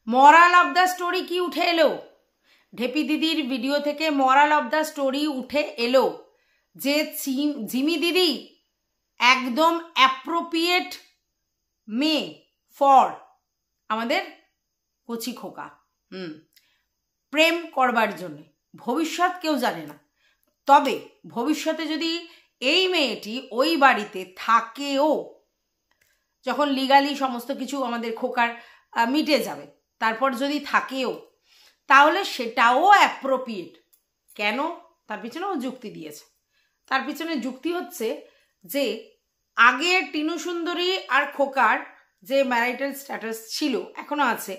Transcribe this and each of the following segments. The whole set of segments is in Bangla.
মরাল অফ দ্য স্টোরি কি উঠে এলো? ঢেপি দিদির ভিডিও থেকে মরাল অফ দ্য স্টোরি উঠে এলো যে জিমি দিদি একদম অ্যাপ্রোপ্রিয়েট মেয়ে ফর আমাদের কচি খোকা। প্রেম করবার জন্য ভবিষ্যৎ কেউ জানে না, তবে ভবিষ্যতে যদি এই মেয়েটি ওই বাড়িতে থাকেও, যখন লিগালি সমস্ত কিছু আমাদের খোকার মিটে যাবে, তারপর যদি থাকেও, তাহলে সেটাও অ্যাপ্রোপ্রিয়েট। কেন? তার পিছনে ও যুক্তি দিয়েছে। তার পিছনে যুক্তি হচ্ছে যে আগে টিনু সুন্দরী আর খোকার যে ম্যারিটাল স্ট্যাটাস ছিল, এখনো আছে,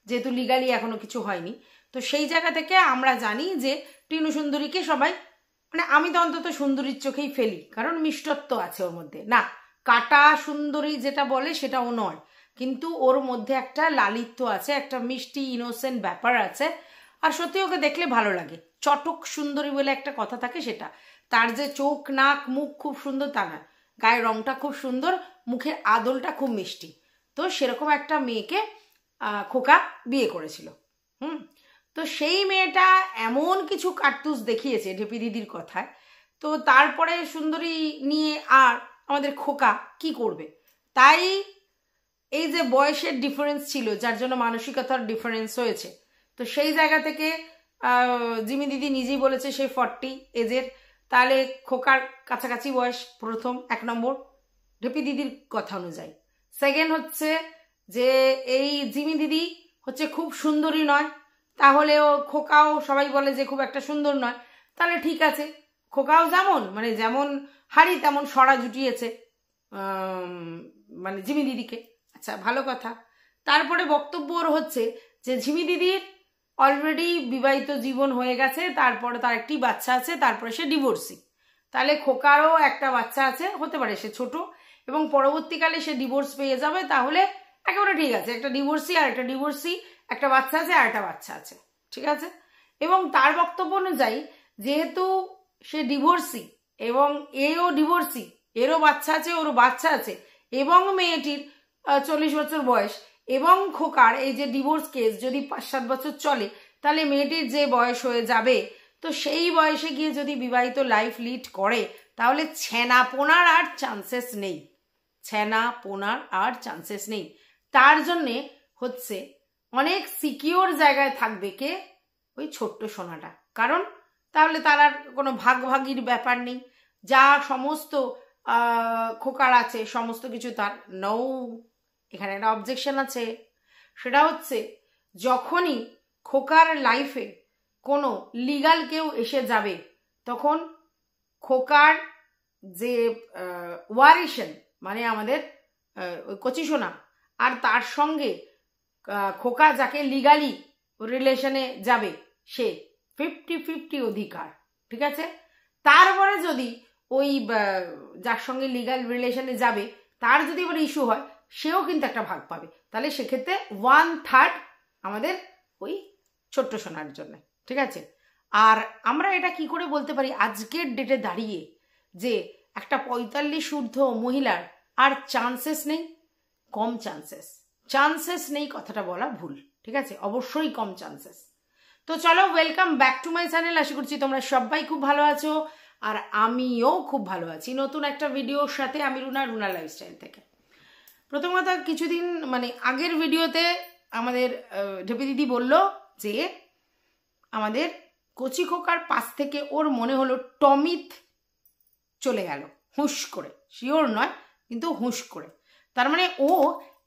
যেহেতু লিগালি এখনো কিছু হয়নি, তো সেই জায়গা থেকে আমরা জানি যে টিনু সুন্দরীকে সবাই, মানে আমি তো অন্তত সুন্দরীর চোখেই ফেলি, কারণ মিষ্টত্ব আছে ওর মধ্যে। না, কাটা সুন্দরী যেটা বলে সেটাও নয়, কিন্তু ওর মধ্যে একটা লালিত্য আছে, একটা মিষ্টি ইনোসেন্ট ব্যাপার আছে। আর সত্যি ওকে দেখলে ভালো লাগে। চটক সুন্দরী বলে একটা কথা থাকে, সেটা। তার যে চোখ নাক মুখ খুব সুন্দর তা না, গায়ের রংটা খুব সুন্দর, মুখের আদলটা খুব মিষ্টি। তো সেরকম একটা মেয়েকে খোকা বিয়ে করেছিল। তো সেই মেয়েটা এমন কিছু কার্তুস দেখিয়েছে ঢেপি দিদির কথায়, তো তারপরে সুন্দরী নিয়ে আর আমাদের খোকা কি করবে? তাই এই যে বয়সের ডিফারেন্স ছিল, যার জন্য মানসিকতার ডিফারেন্স হয়েছে, তো সেই জায়গা থেকে জিমি দিদি নিজেই বলেছে সে 40 এজের, তাহলে খোকার কাছাকাছি বয়স, প্রথম 1 নম্বর ঢেপি দিদির কথা অনুযায়ী। সেকেন্ড হচ্ছে যে এই জিমি দিদি হচ্ছে খুব সুন্দরী নয়, তাহলেও খোকাও সবাই বলে যে খুব একটা সুন্দর নয়, তাহলে ঠিক আছে, খোকাও যেমন হাড়ি তেমন সরা জুটিয়েছে মানে জিমি দিদিকে। আচ্ছা, ভালো কথা। তারপরে বক্তব্য ওর হচ্ছে যে জিমি দিদির অলরেডি বিবাহিত জীবন হয়ে গেছে, তারপরে তার একটি বাচ্চা আছে, তারপরে সে ডিভোর্সি, তাহলে খোকারও একটা বাচ্চা আছে, হতে পারে সে ছোট, এবং পরবর্তীকালে সে ডিভোর্স পেয়ে যাবে, তাহলে একেবারে ঠিক আছে, একটা ডিভোর্সি আর একটা ডিভোর্সি, একটা বাচ্চা আছে আর একটা বাচ্চা আছে, ঠিক আছে। এবং তার বক্তব্য অনুযায়ী যেহেতু সে ডিভোর্সি এবং এও ডিভোর্সি, এরও বাচ্চা আছে, ওরও বাচ্চা আছে, এবং মেয়েটির 40 বছর বয়স, এবং খোকার এই যে ডিভোর্স কেস যদি 5-7 বছর চলে, তাহলে মেয়েটির যে বয়স হয়ে যাবে, তো সেই বয়সে গিয়ে যদি বিবাহিত লাইফ লিড করে, তাহলে ছ্যানাপোনার আর চান্সেস নেই, ছ্যানাপোনার আর চান্সেস নেই। তার জন্যে হচ্ছে অনেক সিকিওর জায়গায় থাকবে কে? ওই ছোট্ট সোনাটা। কারণ তাহলে তার আর কোনো ভাগভাগির ব্যাপার নেই, যা সমস্ত খোকার আছে সমস্ত কিছু তার। নৌ, এখানে একটা অবজেকশন আছে, সেটা হচ্ছে যখনই খোকার লাইফে কোনো লিগাল কেউ এসে যাবে, তখন খোকার যে ওয়ারিশন, মানে আমাদের ওই কচি সোনা, আর তার সঙ্গে খোকা যাকে লিগালি রিলেশনে যাবে, সে 50-50 অধিকার, ঠিক আছে। তারপরে যদি ওই যার সঙ্গে লিগাল রিলেশনে যাবে তার যদি এবার ইস্যু হয়, সেও কিন্তু একটা ভাগ পাবে, তাহলে সেক্ষেত্রে 1/3 আমাদের ওই ছোট্ট সোনার জন্য, ঠিক আছে। আর আমরা এটা কি করে বলতে পারি আজকের ডেটে দাঁড়িয়ে যে একটা 45 ঊর্ধ্ব মহিলার আর চান্সেস নেই? কম চান্সেস নেই কথাটা বলা ভুল, ঠিক আছে, অবশ্যই কম চান্সেস। তো চলো, welcome back to my channel. আশা করছি তোমরা সবাই খুব ভালো আছো, আর আমিও খুব ভালো আছি নতুন একটা ভিডিওর সাথে। আমি রুনা লাইফস্টাইল থেকে। প্রথম কথা, কিছুদিন মানে আগের ভিডিওতে আমাদের ঢেপি দিদি বলল যে আমাদের কচি খোকার পাশ থেকে ওর মনে হলো টমিত চলে গেল হুঁশ করে, শিওর নয় কিন্তু হুঁশ করে। তার মানে ও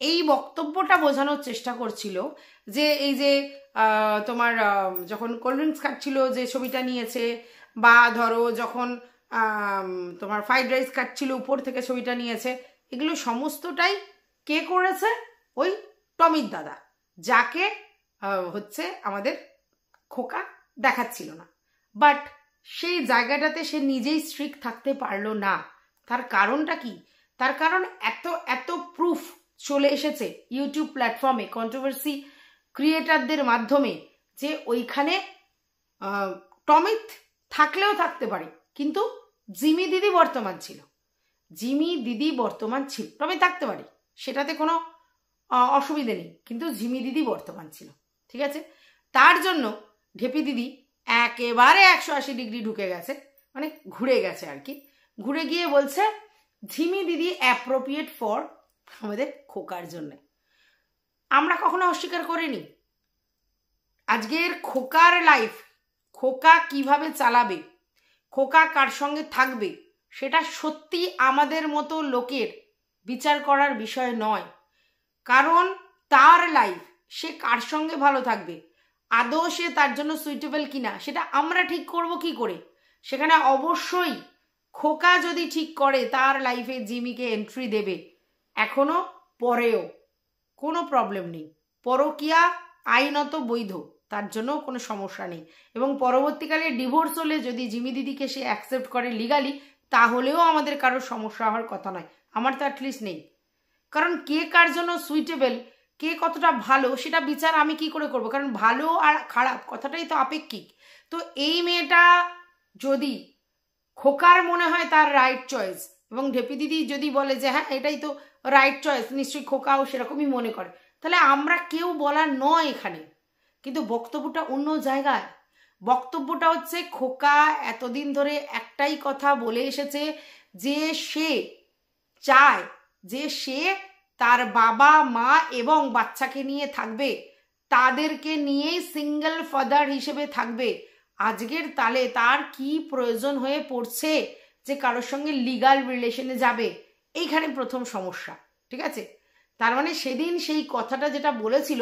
এই বক্তব্যটা বোঝানোর চেষ্টা করছিল যে এই যে তোমার যখন কোল্ড ড্রিঙ্কস খাচ্ছিল যে ছবিটা নিয়েছে, বা ধরো যখন তোমার ফ্রাইড রাইস খাচ্ছিল উপর থেকে ছবিটা নিয়েছে, এগুলো সমস্তটাই কে করেছে? ওই টমির দাদা, যাকে হচ্ছে আমাদের খোকা দেখাচ্ছিল না। বাট সেই জায়গাটাতে সে নিজেই স্ট্রিক্ট থাকতে পারলো না। তার কারণটা কি? তার কারণ এত প্রুফ চলে এসেছে ইউটিউব প্ল্যাটফর্মে কন্ট্রোভার্সি ক্রিয়েটারদের মাধ্যমে, যে ওইখানে টমিত থাকলেও থাকতে পারে, কিন্তু জিমি দিদি বর্তমান ছিল, টমি থাকতে পারে, সেটাতে কোনো অসুবিধে নেই, কিন্তু ঝিমি দিদি বর্তমান ছিল, ঠিক আছে। তার জন্য ঢেপি দিদি একেবারে 180 ডিগ্রি ঢুকে গেছে, মানে ঘুরে গেছে আর কি। ঘুরে গিয়ে বলছে ঝিমি দিদি অ্যাপ্রোপ্রিয়েট ফর আমাদের খোকার জন্য। আমরা কখনো অস্বীকার করিনি। আজকের খোকার লাইফ, খোকা কিভাবে চালাবে, খোকা কার সঙ্গে থাকবে, সেটা সত্যি আমাদের মতো লোকের বিচার করার বিষয় নয়। কারণ তার লাইফ, সে কার সঙ্গে ভালো থাকবে, আদৌ সে তার জন্য সুইটেবল কিনা, সেটা আমরা ঠিক করব কি করে? সেখানে অবশ্যই খোকা যদি ঠিক করে তার লাইফে জিমিকে এন্ট্রি দেবে, এখনো পরেও কোনো প্রবলেম নেই। পরকীয়া আইনত বৈধ, তার জন্য কোনো সমস্যা নেই। এবং পরবর্তীকালে ডিভোর্স হলে যদি জিমি দিদিকে সে অ্যাকসেপ্ট করে লিগালি, তাহলেও আমাদের কারোর সমস্যা হওয়ার কথা নয়। আমার তো অ্যাটলিস্ট নেই। কারণ কে কার জন্য সুইটেবল, কে কতটা ভালো, সেটা বিচার আমি কি করে করব? কারণ ভালো আর খারাপ কথাটাই তো আপেক্ষিক। তো এই মেয়েটা যদি খোকার মনে হয় তার রাইট চয়েস, এবং ঢেপি দিদি যদি বলে যে হ্যাঁ এটাই তো রাইট চয়েস, নিশ্চয়ই খোকাও সেরকমই মনে করে, তাহলে আমরা কেউ বলার নয় এখানে। কিন্তু বক্তব্যটা অন্য জায়গায়। বক্তব্যটা হচ্ছে খোকা এতদিন ধরে একটাই কথা বলে এসেছে যে সে চায় যে সে তার বাবা মা এবং বাচ্চাকে নিয়ে থাকবে, তাদেরকে নিয়েই সিঙ্গেল ফাদার হিসেবে থাকবে। আজকের তালে তার কি প্রয়োজন হয়ে পড়ছে যে কারোর সঙ্গে লিগাল রিলেশনে যাবে? এইখানে প্রথম সমস্যা, ঠিক আছে। তার মানে সেদিন সেই কথাটা যেটা বলেছিল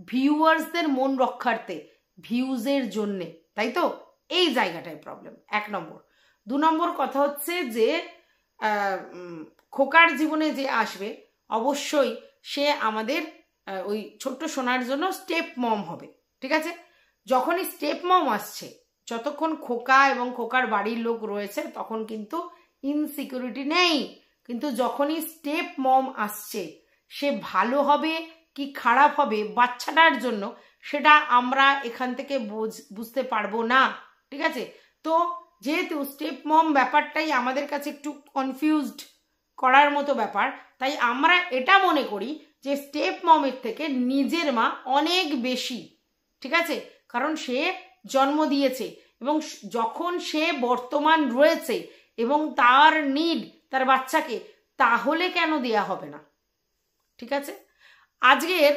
ভিউয়ার্সদের মন রক্ষার্থে, ভিউজের জন্যে, তাই তো? এই জায়গাটায় প্রবলেম 1 নম্বর। 2 নম্বর কথা হচ্ছে যে খোকার জীবনে যে আসবে, অবশ্যই সে আমাদের ওই ছোট্ট সোনার জন্য স্টেপ মম হবে, ঠিক আছে। যখনই স্টেপ মম আসছে, যতক্ষণ খোকা এবং খোকার বাড়ির লোক রয়েছে তখন কিন্তু ইনসিকিউরিটি নেই। কিন্তু যখনই স্টেপ মম আসছে, সে ভালো হবে কি খারাপ হবে বাচ্চাটার জন্য, সেটা আমরা এখান থেকে বুঝতে পারবো না, ঠিক আছে। তো যেহেতু স্টেপ মম ব্যাপারটাই আমাদের কাছে একটু কনফিউজড করার মতো ব্যাপার, তাই আমরা এটা মনে করি যে স্টেপ মমের থেকে নিজের মা অনেক বেশি, ঠিক আছে। কারণ সে জন্ম দিয়েছে এবং যখন সে বর্তমান রয়েছে এবং তার নিড তার বাচ্চাকে, তাহলে কেন দেয়া হবে না, ঠিক আছে। আজকের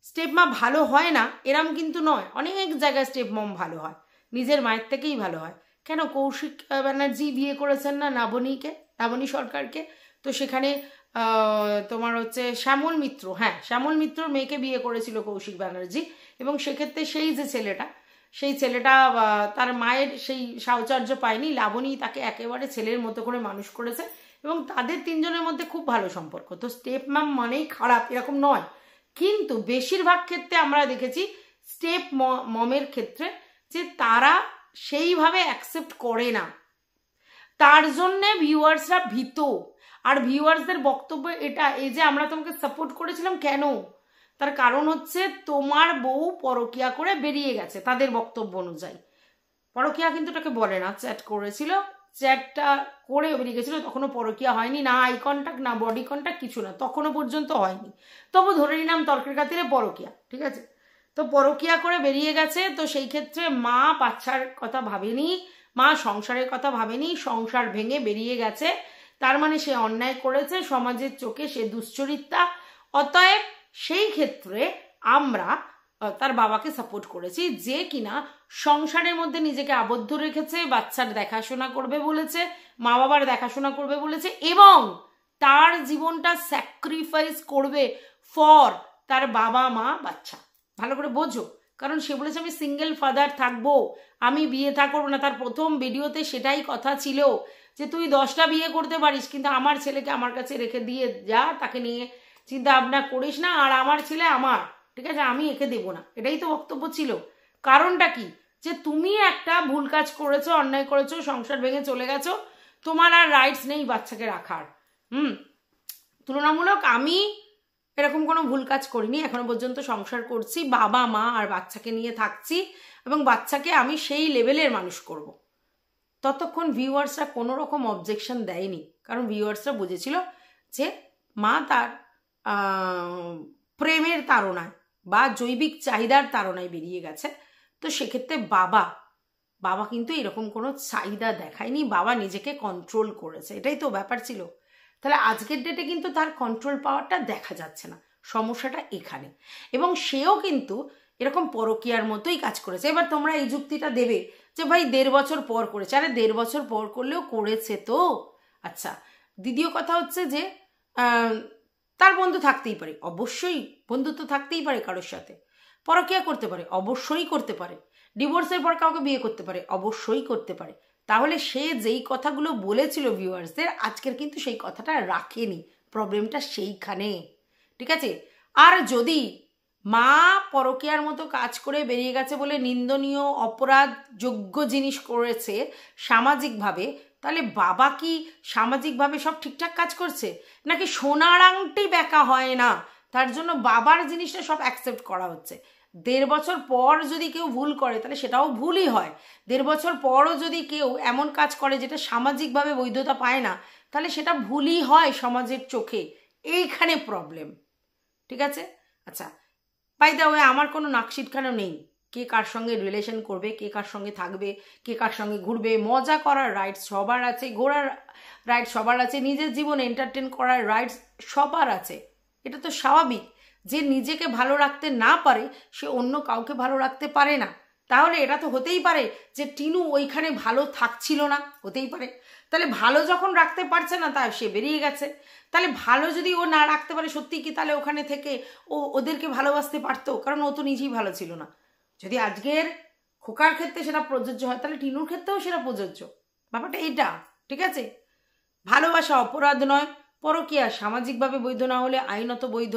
স্টেপ মা ভালো হয় না এরম কিন্তু নয়, অনেক জায়গায় স্টেপ মম ভালো হয়, নিজের মায়ের থেকেই ভালো হয়। কেন কৌশিক ব্যানার্জি বিয়ে করেছেন না নাবনী সরকারকে, তো সেখানে তোমার হচ্ছে শ্যামল মিত্র, হ্যাঁ শ্যামল মিত্রর মেয়েকে বিয়ে করেছিল কৌশিক ব্যানার্জি, এবং সেক্ষেত্রে সেই যে ছেলেটা তার মায়ের সেই সাহচর্য পায়নি, লাবণী তাকে একেবারে ছেলের মতো করে মানুষ করেছে এবং তাদের 3 জনের মধ্যে খুব ভালো সম্পর্ক। তো স্টেপ মাম মানেই খারাপ এরকম নয়, কিন্তু বেশিরভাগ ক্ষেত্রে আমরা দেখেছি স্টেপ মমের ক্ষেত্রে যে তারা সেইভাবে অ্যাকসেপ্ট করে না, তার জন্যে ভিউয়ার্সরা ভীত। আর ভিউয়ার্সদের বক্তব্য এটা, এই যে আমরা তোমাকে সাপোর্ট করেছিলাম কেন, তার কারণ হচ্ছে তোমার বউ পরকিয়া করে বেরিয়ে গেছে, তাদের বক্তব্য অনুযায়ী। পরকিয়া কিন্তু তাকে বলে না, চ্যাট করেছিল, চ্যাটটা করে বেরিয়ে গেছিল, তখনও পরকিয়া হয়নি, না আই কন্ট্যাক্ট না বডি কন্ট্যাক্ট কিছু না, তখনও পর্যন্ত হয়নি। তবু ধরে নিলাম তর্কের খাতিরে পরকিয়া, ঠিক আছে। তো পরকিয়া করে বেরিয়ে গেছে, তো সেই ক্ষেত্রে মা বাচ্চার কথা ভাবেনি, মা সংসারের কথা ভাবেনি, সংসার ভেঙে বেরিয়ে গেছে, তার মানে সে অন্যায় করেছে, সমাজের চোখে সে দুশ্চরিত্রা। অতএব সেই ক্ষেত্রে আমরা তার বাবাকে সাপোর্ট করেছি, যে কিনা সংসারের মধ্যে নিজেকে আবদ্ধ রেখেছে, বাচ্চার দেখাশোনা করবে বলেছে, মা বাবার দেখাশোনা করবে বলেছে, এবং তার জীবনটা স্যাক্রিফাইস করবে ফর তার বাবা মা বাচ্চা। ভালো করে বোঝো, কারণ সে বলেছে আমি সিঙ্গেল ফাদার থাকবো, আমি বিয়ে করবো না। তার প্রথম ভিডিওতে সেটাই কথা ছিল যে তুই 10টা বিয়ে করতে পারিস, কিন্তু আমার ছেলেকে আমার কাছে রেখে দিয়ে যা, তাকে নিয়ে চিন্তা ভাবনা করিস না, আর আমার ছেলে আমার, ঠিক আছে, আমি একে দেবো না, এটাই তো বক্তব্য ছিল। কারণটা কি, যে তুমি একটা ভুল কাজ করেছো, অন্যায় করেছো, সংসার ভেঙে চলে গেছো, তোমার আর রাইটস নেই বাচ্চাকে রাখার। তুলনামূলক আমি এরকম কোনো ভুল কাজ করিনি, এখনো পর্যন্ত সংসার করছি, বাবা মা আর বাচ্চাকে নিয়ে থাকছি, এবং বাচ্চাকে আমি সেই লেভেলের মানুষ করব। ততক্ষণ ভিউয়ার্সরা কোনো রকম অবজেকশন দেয়নি, কারণ ভিউয়ার্সরা বুঝেছিল যে মা তার প্রেমের তাড়নায় বা জৈবিক চাহিদার তাড়নায় বেরিয়ে গেছে। তো সেক্ষেত্রে বাবা কিন্তু এরকম কোনো চাহিদা দেখায়নি, বাবা নিজেকে কন্ট্রোল করেছে, এটাই তো ব্যাপার ছিল। তাহলে আজকের ডেটে কিন্তু তার কন্ট্রোল পাওয়ারটা দেখা যাচ্ছে না, সমস্যাটা এখানে। এবং সেও কিন্তু এরকম পরকীয়ার মতোই কাজ করেছে। এবার তোমরা এই যুক্তিটা দেবে যে ভাই 1.5 বছর পর করেছে, আরে 1.5 বছর পর করলেও করেছে তো। আচ্ছা, দ্বিতীয় কথা হচ্ছে যে তার বন্ধু থাকতেই পারে, অবশ্যই বন্ধুত্ব থাকতেই পারে কারোর সাথে, পরকীয়া করতে পারে, অবশ্যই করতে পারে, ডিভোর্সের পর কাউকে বিয়ে করতে পারে, অবশ্যই করতে পারে। তাহলে সে যেই কথাগুলো বলেছিল ভিউয়ার্সদের, আজকের কিন্তু সেই কথাটা রাখেনি, প্রবলেমটা সেইখানে, ঠিক আছে। আর যদি মা পরকীয়ার মতো কাজ করে বেরিয়ে গেছে বলে নিন্দনীয় অপরাধযোগ্য জিনিস করেছে সামাজিকভাবে, তাহলে বাবা কি সামাজিকভাবে সব ঠিকঠাক কাজ করছে? নাকি সোনার আংটি বেঁকা হয় না তার জন্য বাবার জিনিসটা সব অ্যাকসেপ্ট করা হচ্ছে? 1.5 বছর পর যদি কেউ ভুল করে তাহলে সেটাও ভুলই হয়। 1.5 বছর পরও যদি কেউ এমন কাজ করে যেটা সামাজিকভাবে বৈধতা পায় না, তাহলে সেটা ভুলই হয় সমাজের চোখে। এইখানে প্রবলেম, ঠিক আছে। আচ্ছা, বাই দ্য ওয়ে, আমার কোনো নাকশিটখানো নেই কে কার সঙ্গে রিলেশন করবে, কে কার সঙ্গে থাকবে, কে কার সঙ্গে ঘুরবে। মজা করার রাইটস সবার আছে, ঘোরার রাইটস সবার আছে, নিজের জীবন এন্টারটেন করার রাইটস সবার আছে, এটা তো স্বাভাবিক। যে নিজেকে ভালো রাখতে না পারে সে অন্য কাউকে ভালো রাখতে পারে না। তাহলে এটা তো হতেই পারে যে টিনু ওইখানে ভালো থাকছিল না, হতেই পারে। তাহলে ভালো যখন রাখতে পারছে না তাই সে বেরিয়ে গেছে। তাহলে ভালো যদি ও না রাখতে পারে সত্যি কি তাহলে ওখানে থেকে ওদেরকে ভালোবাসতে পারতো? কারণ ও তো নিজেই ভালো ছিল না। যদি আজকের খোকার ক্ষেত্রে সেটা প্রযোজ্য হয় তাহলে টিনুর ক্ষেত্রেও সেটা প্রযোজ্য। ব্যাপারটা এইটা, ঠিক আছে। ভালোবাসা অপরাধ নয়, পরকীয়া সামাজিকভাবে বৈধ না হলে আইনত বৈধ।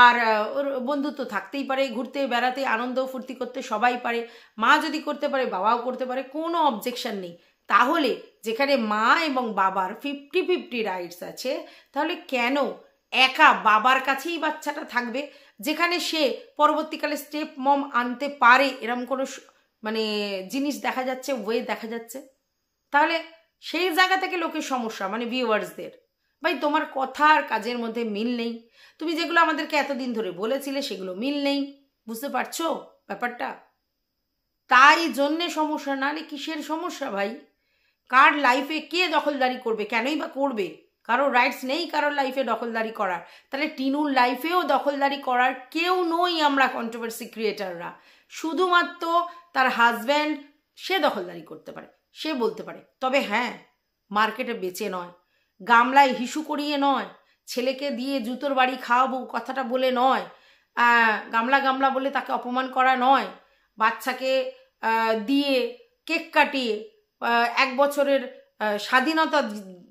আর ওর বন্ধুত্ব থাকতেই পারে, ঘুরতে বেড়াতে আনন্দ ফুর্তি করতে সবাই পারে, মা যদি করতে পারে বাবাও করতে পারে, কোনো অবজেকশন নেই। তাহলে যেখানে মা এবং বাবার 50-50 রাইটস আছে, তাহলে কেন একা বাবার কাছেই বাচ্চাটা থাকবে, যেখানে সে পরবর্তীকালে স্টেপ মম আনতে পারে এরকম কোনো মানে জিনিস দেখা যাচ্ছে, ওয়ে দেখা যাচ্ছে? তাহলে সেই জায়গা থেকে লোকের সমস্যা, মানে ভিউয়ার্সদের, ভাই তোমার কথা আর কাজের মধ্যে মিল নেই। তুমি যেগুলো আমাদেরকে এতদিন ধরে বলেছিলে সেগুলো মিল নেই, বুঝতে পারছো ব্যাপারটা? তাই জন্যে সমস্যা, নাহলে কিসের সমস্যা ভাই? কার লাইফে কে দখলদারি করবে? কেনই বা করবে? কারো রাইটস নেই কারোর লাইফে দখলদারি করার। তাহলে টিনুর লাইফেও দখলদারি করার কেউ নই আমরা কন্ট্রোভার্সি ক্রিয়েটাররা। শুধুমাত্র তার হাজব্যান্ড সে দখলদারি করতে পারে, সে বলতে পারে। তবে হ্যাঁ, মার্কেটে বেচে নয়, গামলায় হিসু করিয়ে নয়, ছেলেকে দিয়ে জুতোর বাড়ি খাওয়াবো কথাটা বলে নয়, গামলা গামলা বলে তাকে অপমান করা নয়, বাচ্চাকে দিয়ে কেক কাটিয়ে 1 বছরের স্বাধীনতা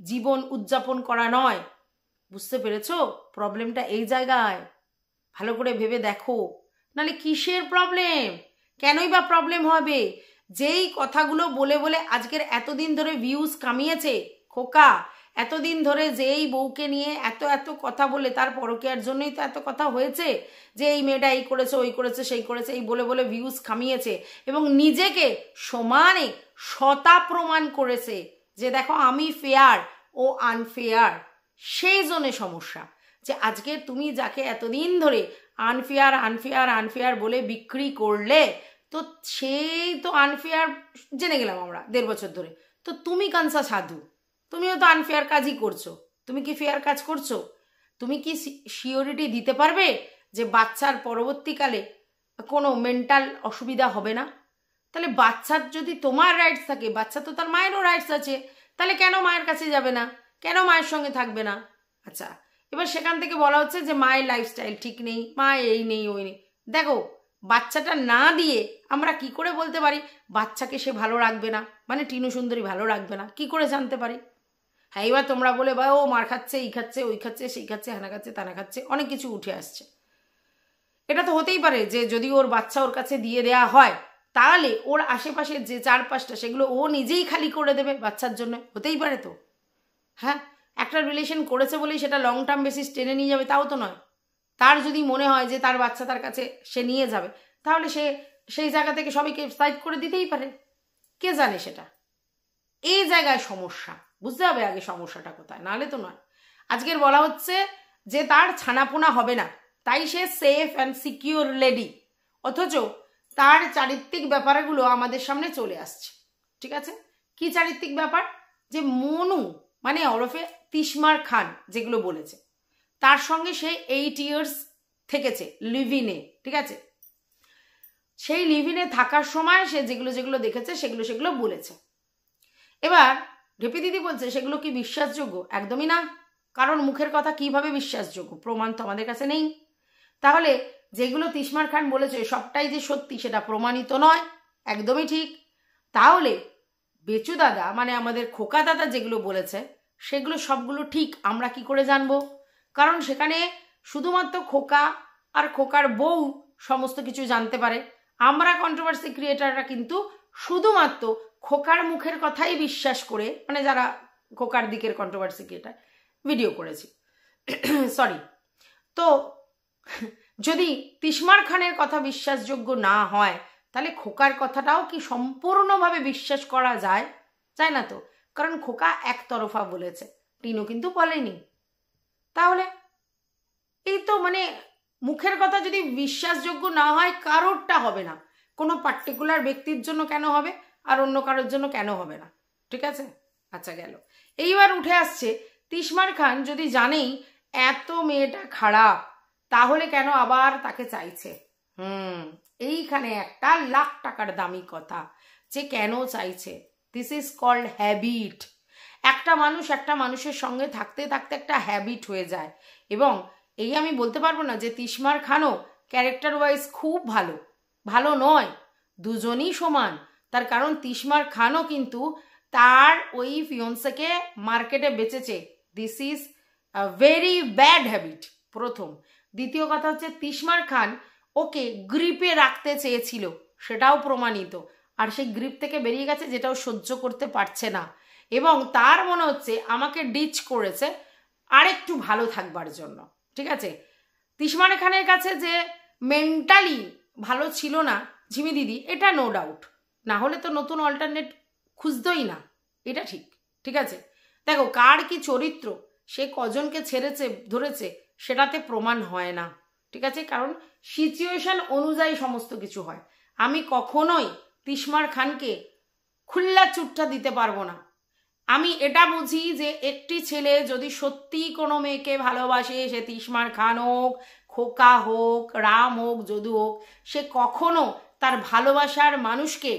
জীবন উদযাপন করা নয়। বুঝতে পেরেছো প্রবলেমটা এই জায়গায়? ভালো করে ভেবে দেখো, নাহলে কিসের প্রবলেম? কেনই বা প্রবলেম হবে? যেই কথাগুলো বলে বলে আজকের এতদিন ধরে ভিউজ কামিয়েছে খোকা, এতদিন ধরে যেই বউকে নিয়ে এত এত কথা বলে, তার পরকীয়ার জন্যই তো এত কথা হয়েছে যে এই মেয়েটা এই করেছে, ওই করেছে, সেই করেছে, এই বলে বলে ভিউজ কামিয়েছে এবং নিজেকে সমানে শতা প্রমাণ করেছে যে দেখো আমি ফেয়ার ও আনফেয়ার। সেই জন্যে সমস্যা যে আজকে তুমি যাকে এতদিন ধরে আনফেয়ার আনফেয়ার আনফেয়ার বলে বিক্রি করলে, তো সেই তো আনফেয়ার জেনে গেলাম আমরা 1.5 বছর ধরে। তো তুমি কানসা সাধু, তুমিও তো আনফেয়ার কাজই করছো। তুমি কি ফেয়ার কাজ করছো? তুমি কি সিওরিটি দিতে পারবে যে বাচ্চার পরবর্তীকালে কোনো মেন্টাল অসুবিধা হবে না? তাহলে বাচ্চার যদি তোমার রাইটস থাকে, বাচ্চা তো তার মায়েরও রাইটস আছে, তাহলে কেন মায়ের কাছে যাবে না? কেন মায়ের সঙ্গে থাকবে না? আচ্ছা, এবার সেখান থেকে বলা হচ্ছে যে মায়ের লাইফস্টাইল ঠিক নেই, মা এই নেই ওই নেই। দেখো, বাচ্চাটা না দিয়ে আমরা কি করে বলতে পারি বাচ্চাকে সে ভালো রাখবে না, মানে টিনু সুন্দরী ভালো রাখবে না? কি করে জানতে পারি? হ্যাঁ, এবার তোমরা বলে বা ও মার খাচ্ছে, এই খাচ্ছে, ওই খাচ্ছে, সেই খাচ্ছে, হ্যানা খাচ্ছে, তানা খাচ্ছে, অনেক কিছু উঠে আসছে। এটা তো হতেই পারে যে যদি ওর বাচ্চা ওর কাছে দিয়ে দেয়া হয় তাহলে ওর আশেপাশে যে 4-5টা সেগুলো ও নিজেই খালি করে দেবে বাচ্চার জন্য, হতেই পারে তো। হ্যাঁ, একটা রিলেশন করেছে বলেই সেটা লং টার্ম বেসিস টেনে নিয়ে যাবে তাও তো নয়। তার যদি মনে হয় যে তার বাচ্চা তার কাছে সে নিয়ে যাবে, তাহলে সে সেই জায়গা থেকে সবাইকে সাইড করে দিতেই পারে, কে জানে সেটা। এই জায়গায় সমস্যা, বুঝতে হবে আগে সমস্যাটা কোথায়, নাহলে তো নয়। আজকের বলা হচ্ছে যে তার ছানাপোনা হবে না, তাই সে সেফ অ্যান্ড সিকিউর লেডি, অথচ তার চারিত্রিক ব্যাপারগুলো আমাদের সামনে চলে আসছে। ঠিক আছে, কি চারিত্রিক ব্যাপার? যে মনু মানে ওরফে তিশমার খান যেগুলো বলেছে, তার সঙ্গে সে 8 years থেকেছে লিভিনে। ঠিক আছে, সেই লিভিনে থাকার সময় সে যেগুলো যেগুলো দেখেছে সেগুলো বলেছে। এবার ঢেপি দিদি বলছে সেগুলো কি বিশ্বাসযোগ্য? একদমই না, কারণ মুখের কথা কিভাবে বিশ্বাসযোগ্য? প্রমাণ তো আমাদের কাছে নেই। তাহলে যেগুলো তিশমার খান বলেছে সবটাই যে সত্যি সেটা প্রমাণিত নয়, একদমই ঠিক। তাহলে বেচু দাদা মানে আমাদের খোকা দাদা যেগুলো বলেছে সেগুলো সবগুলো ঠিক আমরা কি করে জানবো? কারণ সেখানে শুধুমাত্র খোকা আর খোকার বউ সমস্ত কিছু জানতে পারে। আমরা কন্ট্রোভার্সি ক্রিয়েটাররা কিন্তু শুধুমাত্র খোকার মুখের কথাই বিশ্বাস করে, মানে যারা খোকার দিকের কন্ট্রোভার্সি ক্রিয়েটার ভিডিও করেছি সরি। তো যদি তিশমার খানের কথা বিশ্বাসযোগ্য না হয় তাহলে খোকার কথাটাও কি সম্পূর্ণভাবে বিশ্বাস করা যায়? যায় না তো, কারণ খোকা একতরফা বলেছে, টিনু কিন্তু বলেনি। তাহলে এই তো মানে মুখের কথা যদি বিশ্বাসযোগ্য না হয় কারোরটা হবে না, কোনো পার্টিকুলার ব্যক্তির জন্য কেন হবে আর অন্য কারোর জন্য কেন হবে না? ঠিক আছে, আচ্ছা গেল। এইবার উঠে আসছে তিশমার খান যদি জানেই এত মেয়েটা খারাপ তাহলে কেন আবার তাকে চাইছে? এইখানে একটা লাখ টাকার দামি কথা, যে কেন চাইছে। This is called habit. একটা মানুষ একটা মানুষের সঙ্গে থাকতে থাকতে একটা হ্যাবিট হয়ে যায়। এবং এই আমি বলতে পারবো না যে তিশমার খানও ক্যারেক্টার ওয়াইজ খুব ভালো, ভালো নয়, দুজনই সমান। তার কারণ তিশমার খানও কিন্তু তার ওই ফিয়ন্সেকে মার্কেটে বেচেছে। This is a very bad habit, প্রথম। দ্বিতীয় কথা হচ্ছে তিশমার খান ওকে গ্রিপে রাখতে চেয়েছিল, সেটাও প্রমাণিত। আর সেই গ্রিপ থেকে বেরিয়ে গেছে, যেটাও সহ্য করতে পারছে না। এবং তার মনে হচ্ছে আমাকে ডিচ করেছে আরেকটু ভালো থাকবার জন্য। ঠিক আছে, তিশমার খানের কাছে যে মেন্টালি ভালো ছিল না ঝিমি দিদি, এটা নো ডাউট, না হলে তো নতুন অল্টারনেট খুঁজতই না, এটা ঠিক। ঠিক আছে, দেখো কার কি চরিত্র, সে কজনকে ছেড়েছে ধরেছে সেটাতে প্রমাণ হয় না। ঠিক আছে, কারণ সিচুয়েশন অনুযায়ী সমস্ত কিছু হয়। আমি কখনোই তিশমার খানকে খুল্লা চুট্টা দিতে পারবো না। আমি এটা বুঝি যে একটি ছেলে যদি সত্যি কোনো মেয়েকে ভালোবাসে, সে তিশমার খান হোক, খোকা হোক, রাম হোক, যদু হোক, সে কখনো তার ভালোবাসার মানুষকে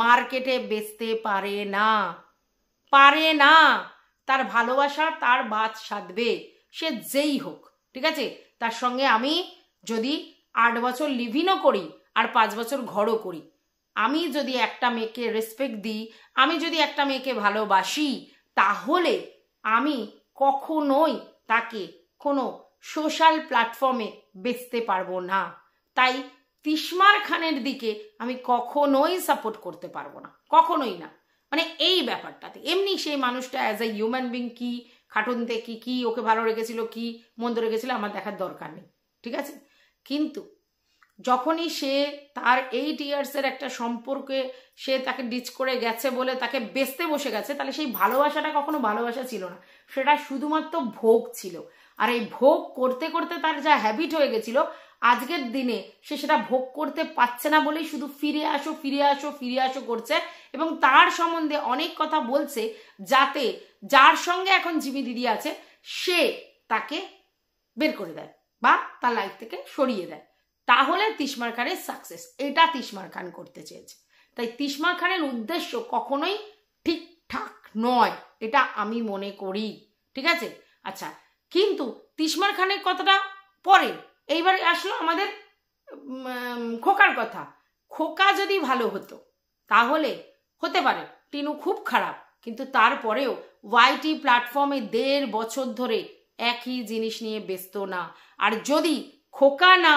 মার্কেটে বেচতে পারে না, পারে না। তার ভালোবাসা তার বাদ সাধবে, সে যেই হোক। ঠিক আছে, তার সঙ্গে আমি যদি 8 বছর লিভিনও করি আর 5 বছর ঘরও করি, আমি যদি একটা মেয়েকে রেসপেক্ট দিই, আমি যদি একটা মেয়েকে ভালোবাসি, তাহলে আমি কখনোই তাকে কোনো সোশ্যাল প্ল্যাটফর্মে বেচতে পারবো না। তাই তিশমার খানের দিকে আমি কখনোই সাপোর্ট করতে পারবো না, কখনোই না। মানে এই ব্যাপারটাতে এমনি সেই মানুষটা অ্যাজ এ হিউম্যান বিং কি, খাটুনতে কি কি ওকে ভালো রেখেছিল কি মন্দ রেখেছিল আমার দেখার দরকার নেই। ঠিক আছে, কিন্তু যখনই সে তার 8 ইয়ার্সের একটা সম্পর্কে সে তাকে ডিচ করে গেছে বলে তাকে বেচতে বসে গেছে, তাহলে সেই ভালোবাসাটা কখনো ভালোবাসা ছিল না, সেটা শুধুমাত্র ভোগ ছিল। আর এই ভোগ করতে করতে তার যা হ্যাবিট হয়ে গেছিল, আজকের দিনে সে সেটা ভোগ করতে পারছে না বলেই শুধু ফিরে আসো ফিরে আসো ফিরে আসো করছে। এবং তার সম্বন্ধে অনেক কথা বলছে, যাতে যার সঙ্গে এখন জিমি দিদি আছে সে তাকে বের করে দেয় বা তার লাইফ থেকে সরিয়ে দেয়। তাহলে তিশমার খানের সাকসেস, এটা তিশমার খান করতে চেয়েছে। তাই তিশমার খানের উদ্দেশ্য কখনোই ঠিকঠাক নয়, এটা আমি মনে করি। ঠিক আছে, আচ্ছা, কিন্তু তিশমার খানের কথাটা পরে, এইবারে আসলো আমাদের খোকার কথা। খোকা যদি ভালো হতো তাহলে হতে পারে টিনু খুব খারাপ, কিন্তু তারপরেও ওয়াইটি প্ল্যাটফর্মে 1.5 বছর ধরে একই জিনিস নিয়ে ব্যস্ত না। আর যদি খোকা না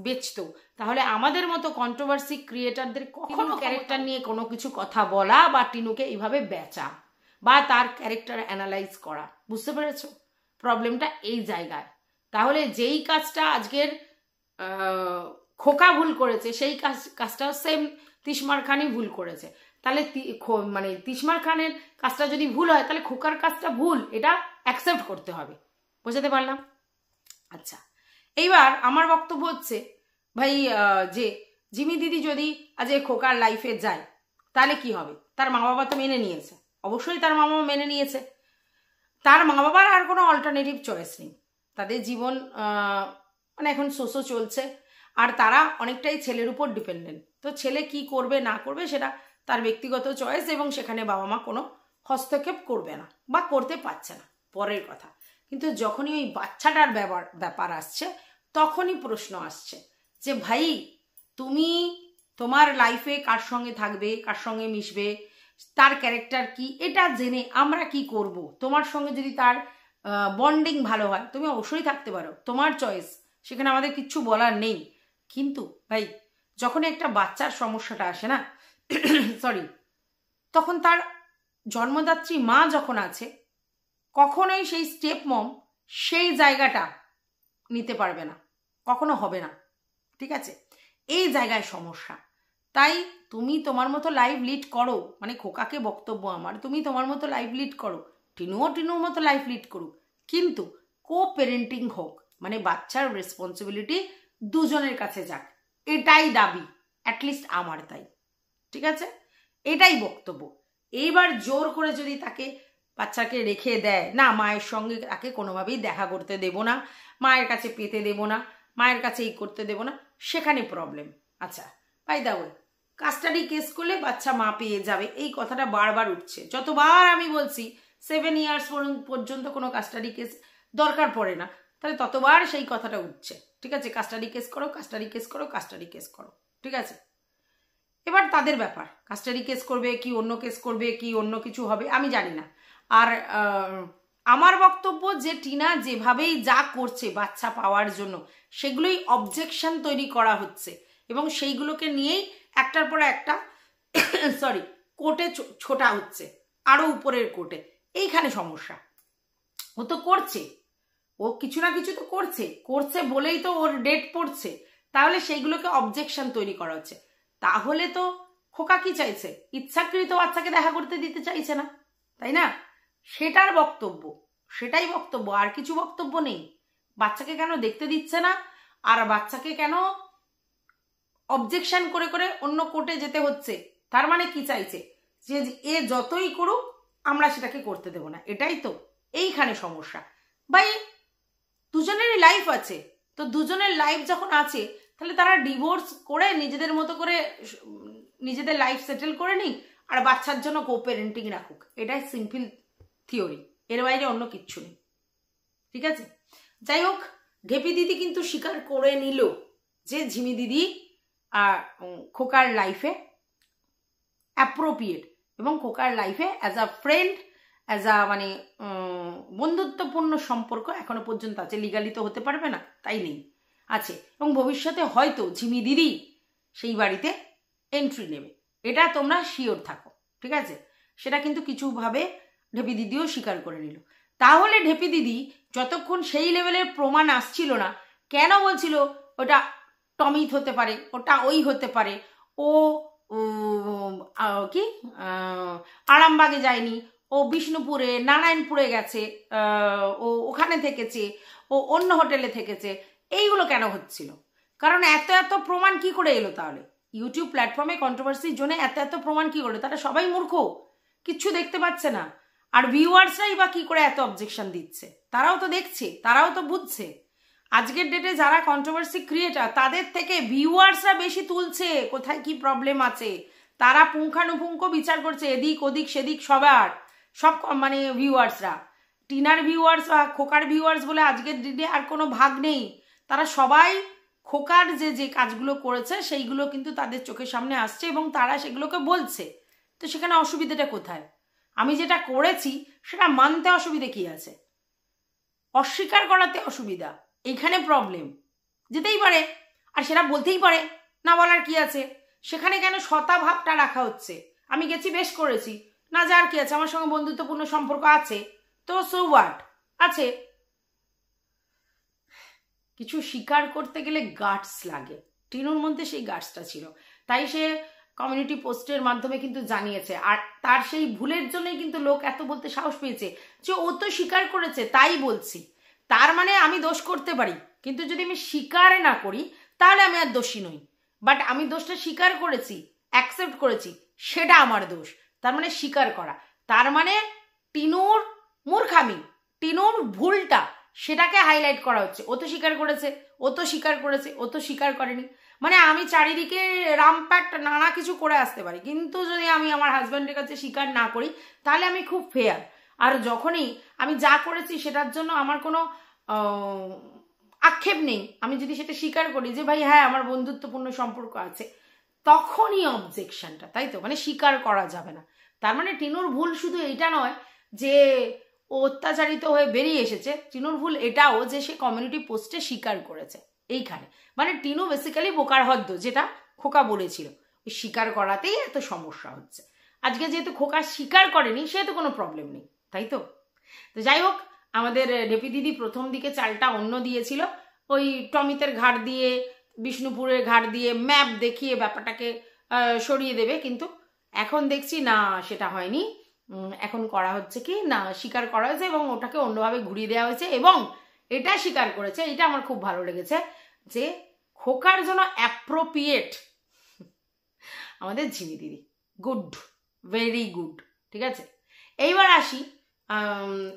বেচতো তাহলে আমাদের মতো কন্ট্রোভার্সি ক্রিয়েটারদের কখনো ক্যারেক্টার নিয়ে কোনো কিছু কথা বলা বা টিনুকে এইভাবে বেচা বা তার ক্যারেক্টার অ্যানালাইজ করা। বুঝতে পেরেছো প্রবলেমটা এই জায়গায়? তাহলে যেই কাজটা আজকের খোকা ভুল করেছে সেই কাজটাও সেম তিশমার খানই ভুল করেছে। তাহলে মানে তিশমার খানের কাজটা যদি ভুল হয় তাহলে খোকার কাজটা ভুল, এটা অ্যাকসেপ্ট করতে হবে। বুঝতে পারলাম? আচ্ছা, এইবার আমার বক্তব্য হচ্ছে ভাই যে জিমি দিদি যদি আজ খোকার লাইফে যায় তাহলে কি হবে? তার মা বাবা তো মেনে নিয়েছে, অবশ্যই তার মা বাবা মেনে নিয়েছে। তার মা বাবার আর কোনো অল্টারনেটিভ চয়েস নেই, তাদের জীবন মানে এখন সোসো চলছে, আর তারা অনেকটাই ছেলের উপর ডিপেন্ডেন্ট। তো ছেলে কি করবে না করবে সেটা তার ব্যক্তিগত চয়েস, এবং সেখানে বাবা মা কোনো হস্তক্ষেপ করবে না বা করতে পারছে না, পরের কথা। কিন্তু যখনই ওই বাচ্চাটার ব্যাপার আসছে তখনই প্রশ্ন আসছে যে ভাই তুমি তোমার লাইফে কার সঙ্গে থাকবে, কার সঙ্গে মিশবে, তার ক্যারেক্টার কি, এটা জেনে আমরা কি করব? তোমার সঙ্গে যদি তার বন্ডিং ভালো হয় তুমি অবশ্যই থাকতে পারো, তোমার চয়েস, সেখানে আমাদের কিচ্ছু বলার নেই। কিন্তু ভাই যখন একটা বাচ্চার সমস্যাটা আসে না সরি, তখন তার জন্মদাত্রী মা যখন আছে কখনোই সেই স্টেপ মম সেই জায়গাটা নিতে পারবে না, কখনো হবে না, ঠিক আছে? এই জায়গায় সমস্যা। তাই তুমি তোমার মতো লাইফ লিড করো, মানে খোকাকে বক্তব্য আমার, তুমি তোমার মতো লাইফ লিড করো, টিনুর মতো লাইফ লিড করুক, কিন্তু কো পেরেন্টিং হোক, মানে বাচ্চার রেসপন্সিবিলিটি দুজনের কাছে যাক, এটাই দাবি, অ্যাটলিস্ট আমার, তাই ঠিক আছে, এটাই বক্তব্য। এইবার জোর করে যদি তাকে বাচ্চাকে রেখে দেয়, না মায়ের সঙ্গে তাকে কোনোভাবেই দেখা করতে দেব না, মায়ের কাছে পেতে দেব না, মায়ের কাছে এই করতে দেব না, সেখানে প্রবলেম। আচ্ছা by the way, custody case করলে বাচ্চা মা পেয়ে যাবে, এই কথাটা বারবার উঠছে, যতবার আমি বলছি 7 ইয়ার্স পর্যন্ত কোনো কাস্টাডি কেস দরকার পড়ে না, তাহলে ততবার সেই কথাটা উঠছে, ঠিক আছে? কাস্টাডি কেস করো, কাস্টাডি কেস করো, কাস্টাডি কেস করো, ঠিক আছে? এবার তাদের ব্যাপার, কাস্টাডি কেস করবে কি অন্য কেস করবে কি অন্য কিছু হবে আমি জানি না। আর আমার বক্তব্য যে টিনা যেভাবেই যা করছে বাচ্চা পাওয়ার জন্য সেগুলোই অবজেকশন তৈরি করা হচ্ছে, এবং সেইগুলোকে নিয়েই একটার পর একটা সরি কোর্টে ছোটা হচ্ছে, আরো উপরের কোর্টে। এইখানে সমস্যা। ও তো করছে, ও কিছু না কিছু তো করছে, করছে বলেই তো ওর ডেট পড়ছে, তাহলে সেইগুলোকে অবজেকশন তৈরি করা হচ্ছে। তাহলে তো খোকা কি চাইছে? ইচ্ছাকৃত বাচ্চাকে দেখা করতে দিতে চাইছে না, তাই না? সেটার বক্তব্য, সেটাই বক্তব্য, আর কিছু বক্তব্য নেই। বাচ্চাকে কেন দেখতে দিচ্ছে না, আর বাচ্চাকে কেন অবজেকশন করে করে অন্য কোর্টে যেতে হচ্ছে, তার মানে কি চাইছে? যে এ যতই করুক আমরা সেটাকে করতে দেব না, এটাই তো এইখানে সমস্যা। ভাই দুজনেরই লাইফ আছে, তো দুজনের লাইফ যখন আছে তাহলে তারা ডিভোর্স করে নিজেদের মতো করে নিজেদের লাইফ সেটেল করে নিক, আর বাচ্চার জন্য কো প্যারেন্টিং রাখুক, এটাই সিম্পল থিওরি, এর বাইরে অন্য কিচ্ছু নেই, ঠিক আছে? যাই হোক, ঢেপি দিদি কিন্তু স্বীকার করে নিল যে ঝিমি দিদি খোকার লাইফে অ্যাপ্রোপ্রিয়েট, এবং খোকার লাইফে as a friend, as a মানে বন্ধুত্বপূর্ণ সম্পর্ক এখনো পর্যন্ত আছে, লিগালি তো হতে পারবে না, তাই নেই, আছে, এবং ভবিষ্যতে হয়তো ঝিমি দিদি সেই বাড়িতে এন্ট্রি নেবে, এটা তোমরা শিওর থাকো, ঠিক আছে? সেটা কিন্তু কিছুভাবে ঢেপি দিদিও স্বীকার করে নিল। তাহলে ঢেপি দিদি যতক্ষণ সেই লেভেলের প্রমাণ আসছিল না, কেন বলছিল ওটা টমিত হতে পারে, ওটা ওই হতে পারে, ও কি আরামবাগে যায়নি, ও বিষ্ণুপুরে নারায়ণপুরে গেছে, ও ওখানে থেকেছে, ও অন্য হোটেলে থেকেছে, এইগুলো কেন হচ্ছিল? কারণ এত এত প্রমাণ কি করে এলো? তাহলে ইউটিউব প্ল্যাটফর্মে কন্ট্রোভার্সির জন্য এত এত প্রমাণ কি করলো? তারা সবাই মূর্খ, কিচ্ছু দেখতে পাচ্ছে না। আর ভিউয়ার্সরাই বা কি করে এত অবজেকশন দিচ্ছে? তারাও তো দেখছে, তারাও তো বুঝছে। আজকের ডেটে যারা কন্ট্রোভার্সি ক্রিয়েটার তাদের থেকে ভিউয়ার্সরা বেশি তুলছে কোথায় কি প্রবলেম আছে, তারা পুঙ্খানুপুঙ্খ বিচার করছে, এদিক ওদিক সেদিক সবার, সব মানে ভিউয়ার্সরা, টিনার ভিউয়ার্স বা খোকার ভিউয়ার্স বলে আজকের ডেটে আর কোনো ভাগ নেই, তারা সবাই খোকার যে যে কাজগুলো করেছে সেইগুলো কিন্তু তাদের চোখের সামনে আসছে এবং তারা সেগুলোকে বলছে। তো সেখানে অসুবিধাটা কোথায়? আমি যেটা করেছি সেটা মানতে অসুবিধা কি আছে? অস্বীকার করাতে অসুবিধা, এইখানে প্রবলেম। যেতেই পারে, আর সেটা বলতেই পারে, না বলার কি আছে? সেখানে কেন শতাভাবটা রাখা হচ্ছে? আমি গেছি, বেশ করেছি, না যার কি আছে, আমার সঙ্গে বন্ধুত্বপূর্ণ সম্পর্ক আছে, তো সো হোয়াট আছে। কিছু স্বীকার করতে গেলে গাটস লাগে, টিনুর মধ্যে সেই গাটসটা ছিল, তাই সে কমিউনিটি পোস্টের মাধ্যমে কিন্তু জানিয়েছে। আর তার সেই ভুলের জন্যই কিন্তু লোক এত বলতে সাহস পেয়েছে যে ও তো স্বীকার করেছে, তাই বলছি। তার মানে আমি দোষ করতে পারি, কিন্তু যদি আমি স্বীকার না করি তাহলে আমি আর দোষী নই। বাট আমি দোষটা স্বীকার করেছি, অ্যাকসেপ্ট করেছি, সেটা আমার দোষ। তার মানে স্বীকার করা, তার মানে টিনুর মূর্খামি, টিনুর ভুলটা, সেটাকে হাইলাইট করা হচ্ছে। ও তো স্বীকার করেছে, ও তো স্বীকার করেছে, ও তো স্বীকার করেনি। মানে আমি চারিদিকে রামপ্যাট নানা কিছু করে আসতে পারি, কিন্তু যদি আমি আমার হাজব্যান্ডের কাছে স্বীকার না করি তাহলে আমি খুব ফেয়ার। আর যখনই আমি যা করেছি সেটার জন্য আমার কোনো আক্ষেপ নেই, আমি যদি সেটা স্বীকার করি যে ভাই হ্যাঁ আমার বন্ধুত্বপূর্ণ সম্পর্ক আছে, তখনই অবজেকশনটা, তাই তো? মানে স্বীকার করা যাবে না। তার মানে টিনুর ভুল শুধু এইটা নয় যে ও অত্যাচারিত হয়ে বেরিয়ে এসেছে, টিনুর ভুল এটাও যে সে কমিউনিটি পোস্টে স্বীকার করেছে। এইখানে মানে টিনু বেসিক্যালি বোকার হদ্দ, যেটা খোকা বলেছিল, ওই স্বীকার করাতেই এত সমস্যা হচ্ছে। আজকে যেহেতু খোকা স্বীকার করেনি সেহেতু কোনো প্রবলেম নেই, তাই তো? তো যাই হোক, আমাদের ঢেপি দিদি প্রথম দিকে চালটা অন্য দিয়েছিল, ওই টমিতের ঘাট দিয়ে, বিষ্ণুপুরের ঘাট দিয়ে ম্যাপ দেখিয়ে ব্যাপারটাকে সরিয়ে দেবে, কিন্তু এখন দেখছি না সেটা হয়নি। এখন করা হচ্ছে কি না, স্বীকার করা হয়েছে এবং ওটাকে অন্যভাবে ঘুরিয়ে দেওয়া হয়েছে, এবং এটা স্বীকার করেছে, এটা আমার খুব ভালো লেগেছে, যে খোকার জন্য অ্যাপ্রোপ্রিয়েট আমাদের ঝিমি দিদি। গুড, ভেরি গুড, ঠিক আছে। এইবার আসি,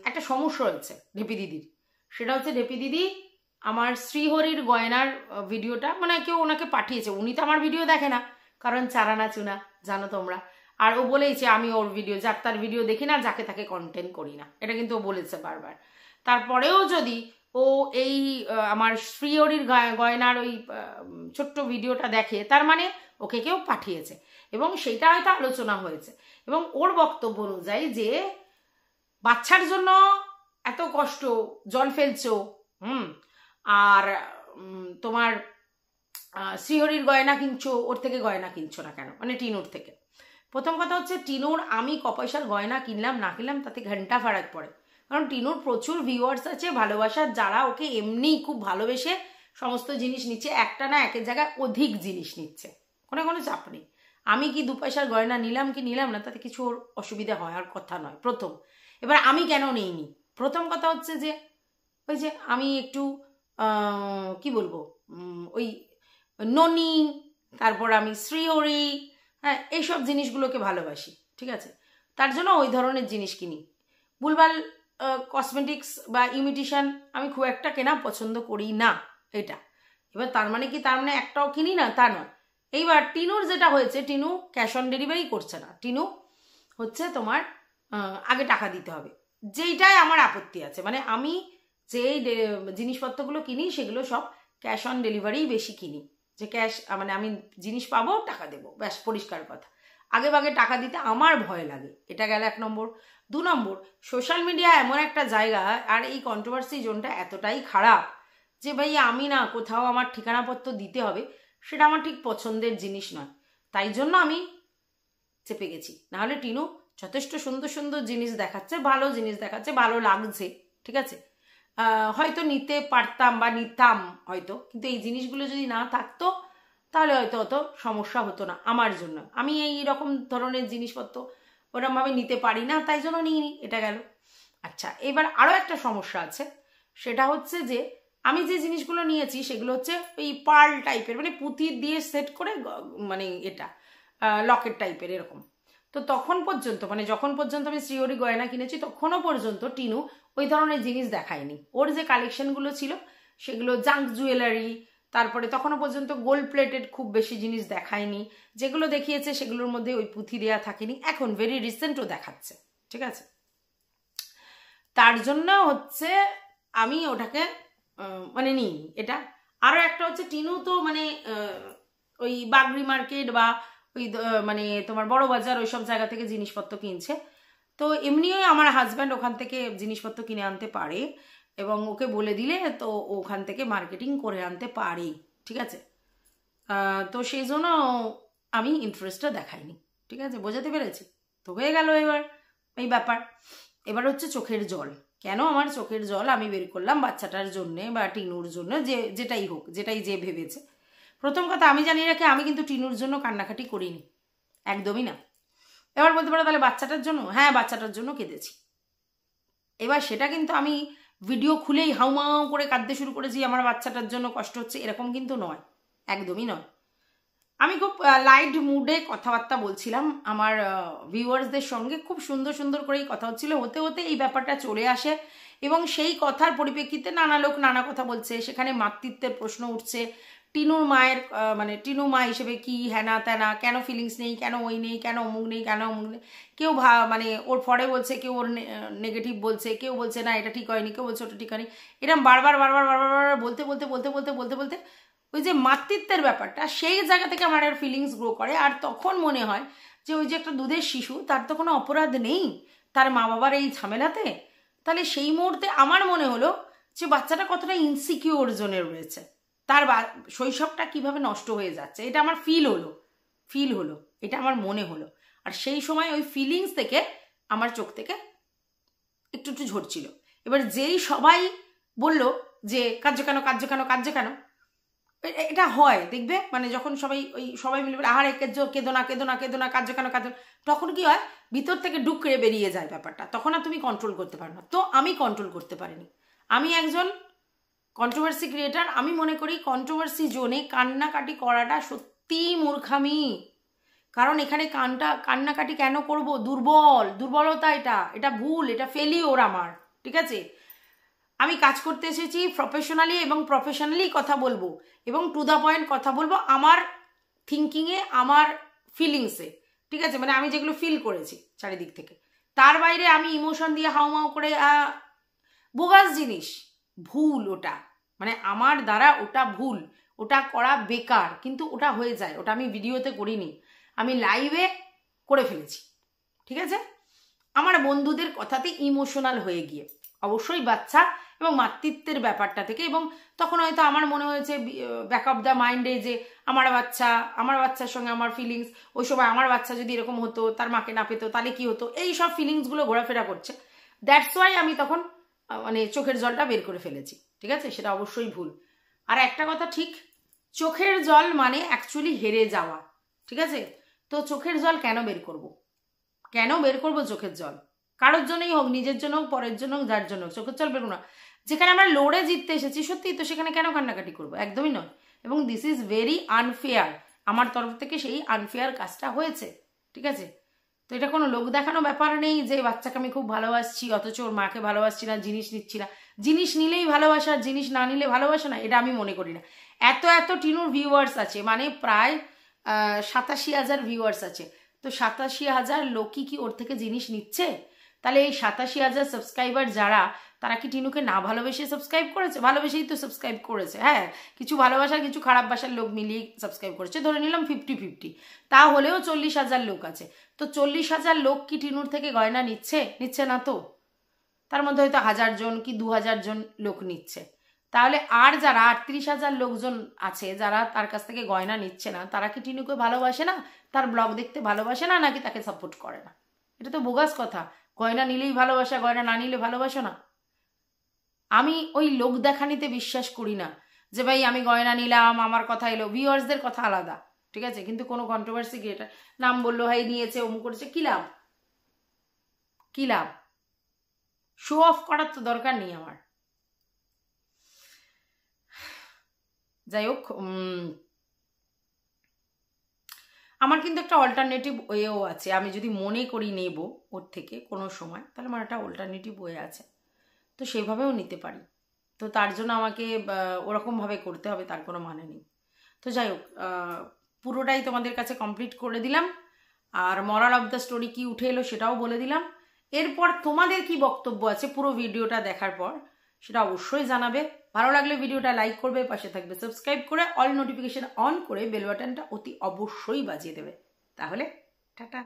একটা সমস্যা হয়েছে ঢেপি দিদির, সেটা হচ্ছে ঢেপি দিদি আমার শ্রীহরির গয়নার ভিডিওটা, মানে কেউ ওনাকে পাঠিয়েছে, উনি তো আমার ভিডিও দেখে না, কারণ চারানা চুনা জানো তোমরা। আর ও বলেইছে আমি ওর ভিডিও, যার তার ভিডিও দেখি না, যাকে তাকে কন্টেন্ট করি না, এটা কিন্তু ও বলেছে বারবার। তারপরেও যদি ও এই আমার শ্রীহরির গয়নার ওই ছোট্ট ভিডিওটা দেখে, তার মানে ওকে কেউ পাঠিয়েছে এবং সেটা হয়তো আলোচনা হয়েছে, এবং ওর বক্তব্য অনুযায়ী যে বাচ্চার জন্য এত কষ্ট, জল ফেলছো, আর তোমার শ্রীহরির গয়না কিনছো, ওর থেকে গয়না কিনছো না কেন, মানে টিনুর থেকে। প্রথম কথা হচ্ছে টিনুর আমি ক পয়সার গয়না কিনলাম না কিনলাম তাতে ঘন্টা ফারাক পড়ে, কারণ টিনুর প্রচুর ভিউয়ার্স আছে, ভালোবাসার, যারা ওকে এমনিই খুব ভালোবেসে সমস্ত জিনিস নিচ্ছে, একটা না একের জায়গায় অধিক জিনিস নিচ্ছে, কোনো চাপ নেই। আমি কি 2 পয়সার গয়না নিলাম কি নিলাম না তাতে কিছু ওর অসুবিধা হয় আর কথা নয়, প্রথম। এবার আমি কেন নেইনি, প্রথম কথা হচ্ছে যে ওই যে আমি একটু কি বলবো, ওই ননি, তারপর আমি শ্রীহরি, হ্যাঁ এইসব জিনিসগুলোকে ভালোবাসি, ঠিক আছে, তার জন্য ওই ধরনের জিনিস কিনি। ভুলভাল কসমেটিক্স বা ইমিটেশন আমি খুব একটা কেনা পছন্দ করি না, এটা। এবার তার মানে কি তার মানে একটাও কিনি না, তা নয়। এইবার টিনুর যেটা হয়েছে, টিনু ক্যাশ অন ডেলিভারি করছে না, টিনু হচ্ছে তোমার আগে টাকা দিতে হবে, যেইটাই আমার আপত্তি আছে। মানে আমি যেই জিনিসপত্রগুলো কিনি সেগুলো সব ক্যাশ অন ডেলিভারিই বেশি কিনি, যে ক্যাশ মানে আমি জিনিস পাবো টাকা দেবো, ব্যাস পরিষ্কার কথা। আগে ভাগে টাকা দিতে আমার ভয় লাগে, এটা গেল 1 নম্বর। 2 নম্বর, সোশ্যাল মিডিয়া এমন একটা জায়গা, আর এই কন্ট্রোভার্সি জোনটা এতটাই খারাপ যে ভাই আমি না কোথাও আমার ঠিকানাপত্র দিতে হবে, সেটা আমার ঠিক পছন্দের জিনিস নয়, তাই জন্য আমি চেপে গেছি। নাহলে টিনু যথেষ্ট সুন্দর সুন্দর জিনিস দেখাচ্ছে, ভালো জিনিস দেখাচ্ছে, ভালো লাগছে, ঠিক আছে, হয়তো নিতে পারতাম বা নিতাম হয়তো, কিন্তু এই জিনিসগুলো যদি না থাকতো তাহলে হয়তো অত সমস্যা হতো না আমার জন্য। আমি এই রকম ধরনের জিনিসপত্র ওরকমভাবে নিতে পারি না, তাই জন্য নিইনি, এটা গেল। আচ্ছা, এবার আরও একটা সমস্যা আছে, সেটা হচ্ছে যে আমি যে জিনিসগুলো নিয়েছি সেগুলো হচ্ছে ওই পার্ল টাইপের, মানে পুঁতি দিয়ে সেট করে, মানে এটা লকেট টাইপের এরকম। তো তখন পর্যন্ত, মানে যখন পর্যন্ত আমি শ্রীহরি গয়না কিনেছি তখনও পর্যন্ত টিনু ওই ধরনের জিনিস দেখায়নি। ওর যে কালেকশনগুলো ছিল সেগুলো জাঙ্ক জুয়েলারি, তারপরে তখনও পর্যন্ত গোল্ড প্লেটেড খুব বেশি জিনিস দেখায়নি, যেগুলো দেখিয়েছে সেগুলোর মধ্যে ওই পুঁথি দেওয়া থাকেনি, এখন ভেরি রিসেন্টও দেখাচ্ছে, ঠিক আছে। তার জন্য হচ্ছে আমি ওটাকে মানে নিই এটা। আরও একটা হচ্ছে টিনু তো মানে ওই বাগরি মার্কেট বা ওই মানে তোমার বড় বাজার ওইসব জায়গা থেকে জিনিসপত্র কিনছে, তো এমনিও আমার হাজব্যান্ড ওখান থেকে জিনিসপত্র কিনে আনতে পারে, এবং ওকে বলে দিলে তো ওখান থেকে মার্কেটিং করে আনতে পারে, ঠিক আছে। তো সেই জন্য আমি ইন্টারেস্টটা দেখাইনি, ঠিক আছে, বোঝাতে পেরেছি তো, হয়ে গেল এবার এই ব্যাপার। এবার হচ্ছে চোখের জল, কেন আমার চোখের জল আমি বের করলাম বাচ্চাটার জন্যে বা টিনুর জন্য, যেটাই হোক, যেটাই যে ভেবেছে। প্রথম কথা আমি জানি রাখি, আমি কিন্তু টিনুর জন্য কান্নাকাটি করিনি, একদমই না। এবার বলতে পারো তাহলে বাচ্চাটার জন্য, হ্যাঁ বাচ্চাটার জন্য কেঁদেছি। এবার সেটা কিন্তু আমি ভিডিও খুলেই হাউমাউ করে কাঁদতে শুরু করেছি আমার বাচ্চাটার জন্য কষ্ট হচ্ছে, এরকম কিন্তু নয়, একদমই নয়। আমি খুব লাইট মুডে কথাবার্তা বলছিলাম আমার ভিউয়ার্সদের সঙ্গে, খুব সুন্দর সুন্দর করেই কথা হচ্ছিল। হতে হতে এই ব্যাপারটা চলে আসে এবং সেই কথার পরিপ্রেক্ষিতে নানা লোক নানা কথা বলছে, সেখানে মাতৃত্বের প্রশ্ন উঠছে, টিনুর মায়ের মানে টিনু মা হিসেবে কি হ্যানা ত্যানা, কেন ফিলিংস নেই, কেন ওই নেই, কেন অমুক নেই, কেন অমুক নেই, কেউ মানে ওর ফরে বলছে, কেউ ওর নেগেটিভ বলছে, কেউ বলছে না এটা ঠিক হয়নি, কেউ বলছে ওটা ঠিক হয়নি, এরকম বারবার বারবার বারবার বারবার বলতে বলতে বলতে বলতে বলতে বলতে ওই যে মাতৃত্বের ব্যাপারটা সেই জায়গা থেকে আমার আর ফিলিংস গ্রো করে। আর তখন মনে হয় যে ওই যে একটা দুধের শিশু, তার তো কোনো অপরাধ নেই তার মা বাবার এই ঝামেলাতে। তাহলে সেই মুহূর্তে আমার মনে হলো যে বাচ্চাটা কতটা ইনসিকিউর জোনে রয়েছে, তার শৈশবটা কিভাবে নষ্ট হয়ে যাচ্ছে, এটা আমার ফিল হলো, এটা আমার মনে হলো। আর সেই সময় ওই ফিলিংস থেকে আমার চোখ থেকে একটু একটু ঝরছিল। এবার যেই সবাই বলল যে কার্য কেন কার্য কেন কার্য কেন, এটা হয় দেখবে, মানে যখন সবাই মিলে বলে আহারে কেঁদো না কেঁদো না কেঁদো না কার্য কেন কার্য, তখন কি হয় ভিতর থেকে ডুকরে বেরিয়ে যায় ব্যাপারটা, তখন আর তুমি কন্ট্রোল করতে পারো না। তো আমি কন্ট্রোল করতে পারিনি। আমি একজন কন্ট্রোভার্সি ক্রিয়েটার, আমি মনে করি কন্ট্রোভার্সি জোনে কান্নাকাটি করাটা সত্যিই মূর্খামি। কারণ এখানে কান্নাকাটি কেন করব? দুর্বলতা, এটা ভুল, এটা ফেলিওর আমার, ঠিক আছে? আমি কাজ করতে এসেছি প্রফেশনালি এবং প্রফেশনালি কথা বলবো এবং টু দ্য পয়েন্ট কথা বলবো আমার থিঙ্কিংয়ে, আমার ফিলিংসে, ঠিক আছে? মানে আমি যেগুলো ফিল করেছি চারিদিক থেকে, তার বাইরে আমি ইমোশন দিয়ে হাউমাউ করে বোগাস জিনিস, ভুল ওটা, মানে আমার দ্বারা ওটা ভুল, ওটা করা বেকার, কিন্তু ওটা হয়ে যায়, ওটা আমি ভিডিওতে করিনি, আমি লাইভে করে ফেলেছি, ঠিক আছে? আমার বন্ধুদের কথাতে ইমোশনাল হয়ে গিয়ে, অবশ্যই বাচ্চা এবং মাতৃত্বের ব্যাপারটা থেকে। এবং তখন হয়তো আমার মনে হয়েছে ব্যাক অফ দ্য মাইন্ডে যে আমার বাচ্চার সঙ্গে আমার ফিলিংস, ওই সময় আমার বাচ্চা যদি এরকম হতো, তার মাকে না পেতো তাহলে কি হতো, এই সব ফিলিংসগুলো ঘোরাফেরা করছে। দ্যাটস ওয়াই আমি তখন মানে চোখের জলটা বের করে ফেলেছি, ঠিক আছে? সেটা অবশ্যই ভুল। আর একটা কথা ঠিক, চোখের জল মানে অ্যাকচুয়ালি হেরে যাওয়া, ঠিক আছে? তো চোখের জল কেন বের করব চোখের জল? কারোর জন্যই হোক, নিজের জন্য হোক, পরের জন্য হোক, যার জন্য হোক, চোখের জল বেরো না। যেখানে আমরা লড়ে জিততে এসেছি সত্যি, তো সেখানে কেন কান্নাকাটি করবো? একদমই নয়। এবং দিস ইজ ভেরি আনফেয়ার, আমার তরফ থেকে সেই আনফেয়ার কাজটা হয়েছে, ঠিক আছে? তো এটা কোনো লোক দেখানো ব্যাপার নেই যে বাচ্চাকে আমি খুব ভালোবাসছি অথচ ওর মাকে ভালোবাসছি না, জিনিস নিচ্ছি না। জিনিস নিলেই ভালোবাসা, জিনিস না নিলে ভালোবাসা না, এটা আমি মনে করি না। এত টিনুর ভিউয়ার্স আছে, মানে প্রায় 87,000 ভিউয়ার্স আছে, তো 87,000 লোকই কি ওর থেকে জিনিস নিচ্ছে? তাহলে এই 87,000 সাবস্ক্রাইবার যারা, তারা কি টিনুকে না ভালোবেসে সাবস্ক্রাইব করেছে? ভালোবেসেই তো সাবস্ক্রাইব করেছে। হ্যাঁ, কিছু ভালোবাসার কিছু খারাপ বাসার লোক মিলিয়ে সাবস্ক্রাইব করেছে, ধরে নিলাম 50-50, তাহলেও 40,000 লোক আছে। তো 40,000 লোক কি টিনুর থেকে গয়না নিচ্ছে না তো? তার মধ্যে হয়তো 1000 জন কি 2000 জন লোক নিচ্ছে। তাহলে আর যারা 38,000 লোকজন আছে যারা তার কাছ থেকে গয়না নিচ্ছে না, তারা কি টিনুকে ভালোবাসে না, তার ব্লগ দেখতে ভালোবাসে না, নাকি তাকে সাপোর্ট করে না? এটা তো বোগাস কথা। গয়না নিলেই ভালোবাসা, গয়না না নিলে ভালোবাসা না। আমি ওই লোক দেখানিতে বিশ্বাস করি না যে ভাই আমি গয়না নিলাম, আমার কথা এলো। ভিউয়ার্সদের কথা আলাদা, ঠিক আছে? কিন্তু কোনো কন্ট্রোভার্সি ক্রিয়েটার নাম বললো ভাই নিয়েছে, অমুক করেছে, কি লাভ? শো অফ করার তো দরকার নেই আমার। যাই হোক, আমার কিন্তু একটা অল্টারনেটিভ ওয়েও আছে। আমি যদি মনে করি নেব ওর থেকে কোনো সময়, তাহলে আমার একটা অল্টারনেটিভ ওয়ে আছে, তো সেভাবেও নিতে পারি। তো তার জন্য আমাকে ওরকমভাবে করতে হবে তার কোনো মানে নেই। তো যাই হোক, পুরোটাই তোমাদের কাছে কমপ্লিট করে দিলাম। আর মরাল অফ দ্য স্টোরি কি উঠে এলো সেটাও বলে দিলাম। এরপর তোমাদের কি বক্তব্য আছে পুরো ভিডিওটা দেখার পর সেটা অবশ্যই জানাবে। ভালো লাগলে ভিডিওটা লাইক করবে, পাশে থাকবে সাবস্ক্রাইব করে, অল নোটিফিকেশন অন করে বেল বাটনটা অতি অবশ্যই বাজিয়ে দেবে। তাহলে টাটা।